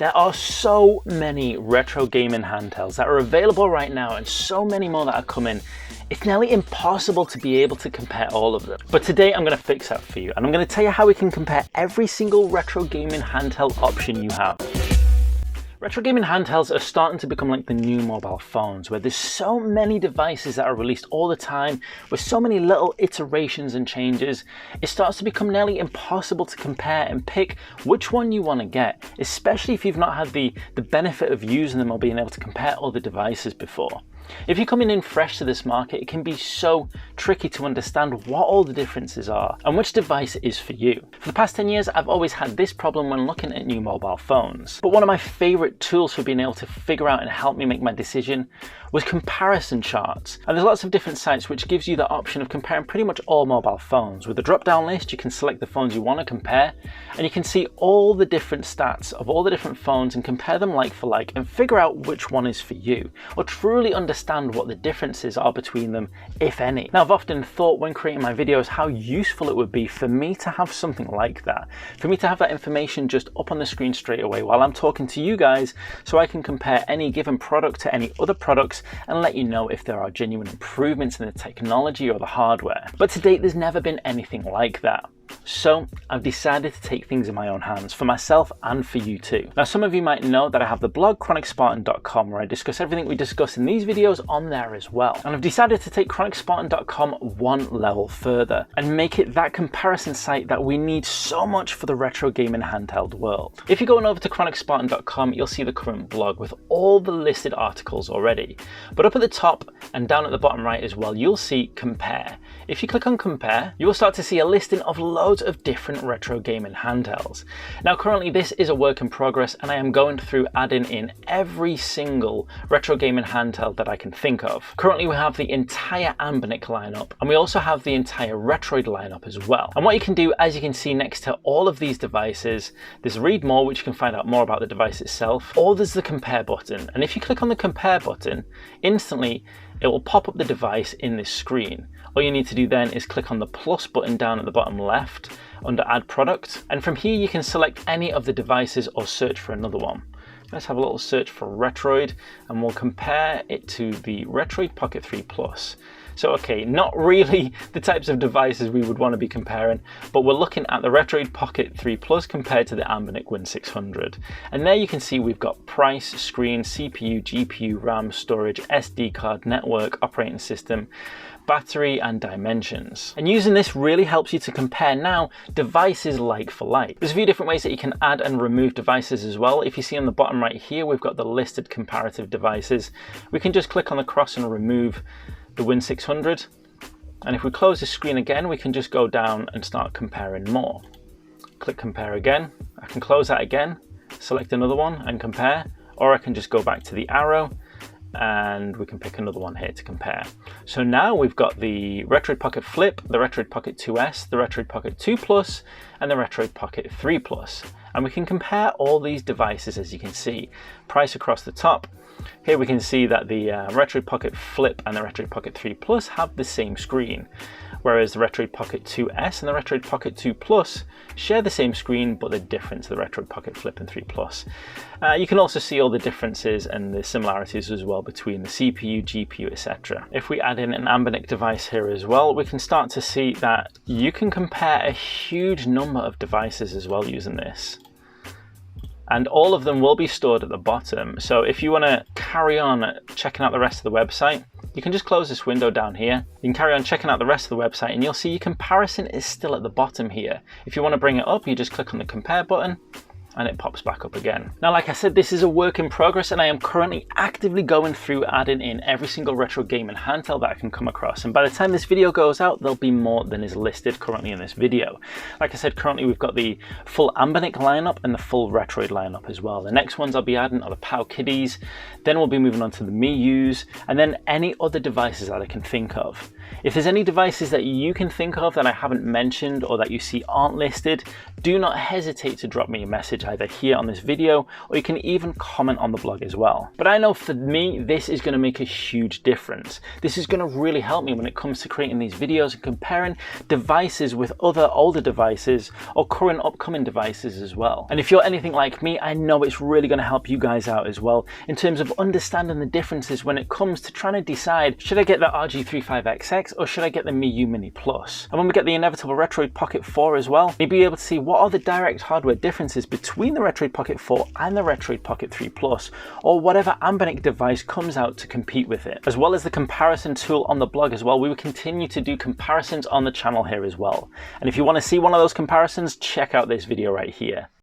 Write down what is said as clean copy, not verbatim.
There are so many retro gaming handhelds that are available right now and so many more that are coming. It's nearly impossible to be able to compare all of them. But today I'm going to fix that for you, and I'm going to tell you how we can compare every single retro gaming handheld option you have. Retro gaming handhelds are starting to become like the new mobile phones, where there's so many devices that are released all the time, with so many little iterations and changes. It starts to become nearly impossible to compare and pick which one you want to get, especially if you've not had the benefit of using them or being able to compare other devices before. If you're coming in fresh to this market, it can be so tricky to understand what all the differences are and which device is for you. For the past 10 years, I've always had this problem when looking at new mobile phones. But one of my favorite tools for being able to figure out and help me make my decision was comparison charts. And there's lots of different sites which gives you the option of comparing pretty much all mobile phones. With the drop-down list, you can select the phones you want to compare, and you can see all the different stats of all the different phones and compare them like for like and figure out which one is for you, or truly understand what the differences are between them, if any. Now, I've often thought when creating my videos how useful it would be for me to have something like that, for me to have that information just up on the screen straight away while I'm talking to you guys, so I can compare any given product to any other products and let you know if there are genuine improvements in the technology or the hardware. But to date, there's never been anything like that. So I've decided to take things in my own hands, for myself and for you too. Now, some of you might know that I have the blog chronicspartan.com, where I discuss everything we discuss in these videos on there as well. And I've decided to take chronicspartan.com one level further and make it that comparison site that we need so much for the retro gaming handheld world. If you're going over to chronicspartan.com, you'll see the current blog with all the listed articles already. But up at the top and down at the bottom right as well, you'll see compare. If you click on compare, you will start to see a listing of loads of different retro gaming handhelds. Now, currently this is a work in progress, and I am going through adding in every single retro gaming handheld that I can think of. Currently we have the entire Anbernic lineup, and we also have the entire Retroid lineup as well. And what you can do, as you can see next to all of these devices, there's read more, which you can find out more about the device itself, or there's the compare button. And if you click on the compare button, instantly it will pop up the device in this screen. All you need to do then is click on the plus button down at the bottom left under add product, and from here you can select any of the devices or search for another one. Let's have a little search for Retroid, and we'll compare it to the Retroid Pocket 3 Plus. So okay, not really the types of devices we would want to be comparing, but we're looking at the Retroid Pocket 3 Plus compared to the Anbernic Win 600. And there you can see we've got price, screen, CPU, GPU, RAM, storage, SD card, network, operating system, battery and dimensions. And using this really helps you to compare now devices like for like. There's a few different ways that you can add and remove devices as well. If you see on the bottom right here, we've got the listed comparative devices. We can just click on the cross and remove the Win 600. And if we close the screen again, we can just go down and start comparing more. Click compare again. I can close that again, select another one and compare, or I can just go back to the arrow and we can pick another one here to compare. So now we've got the Retroid Pocket Flip, the Retroid Pocket 2S, the Retroid Pocket 2 Plus, and the Retroid Pocket 3 Plus. And we can compare all these devices, as you can see. Price across the top. Here we can see that the Retroid Pocket Flip and the Retroid Pocket 3 Plus have the same screen, whereas the Retroid Pocket 2S and the Retroid Pocket 2 Plus share the same screen, but they're different to the Retroid Pocket Flip and 3 Plus. You can also see all the differences and the similarities as well between the CPU, GPU, etc. If we add in an Anbernic device here as well, we can start to see that you can compare a huge number of devices as well using this. And all of them will be stored at the bottom. So if you want to carry on checking out the rest of the website, you can just close this window down here. You can carry on checking out the rest of the website, and you'll see your comparison is still at the bottom here. If you want to bring it up, you just click on the compare button and it pops back up again. Now, like I said, this is a work in progress, and I am currently actively going through adding in every single retro gaming handheld that I can come across. And by the time this video goes out, there'll be more than is listed currently in this video. Like I said, currently we've got the full Anbernic lineup and the full Retroid lineup as well. The next ones I'll be adding are the Powkiddys, then we'll be moving on to the Miius, and then any other devices that I can think of. If there's any devices that you can think of that I haven't mentioned or that you see aren't listed, do not hesitate to drop me a message message either here on this video, or you can even comment on the blog as well. But I know for me, this is going to make a huge difference. This is going to really help me when it comes to creating these videos and comparing devices with other older devices or current upcoming devices as well. And if you're anything like me, I know it's really going to help you guys out as well in terms of understanding the differences when it comes to trying to decide, should I get the RG35XX or should I get the Miyoo Mini Plus? And when we get the inevitable Retroid Pocket 4 as well, you'll be able to see what are the direct hardware differences between the Retroid Pocket 4 and the Retroid Pocket 3 Plus, or whatever Anbernic device comes out to compete with it. As well as the comparison tool on the blog as well, we will continue to do comparisons on the channel here as well. And if you want to see one of those comparisons, check out this video right here.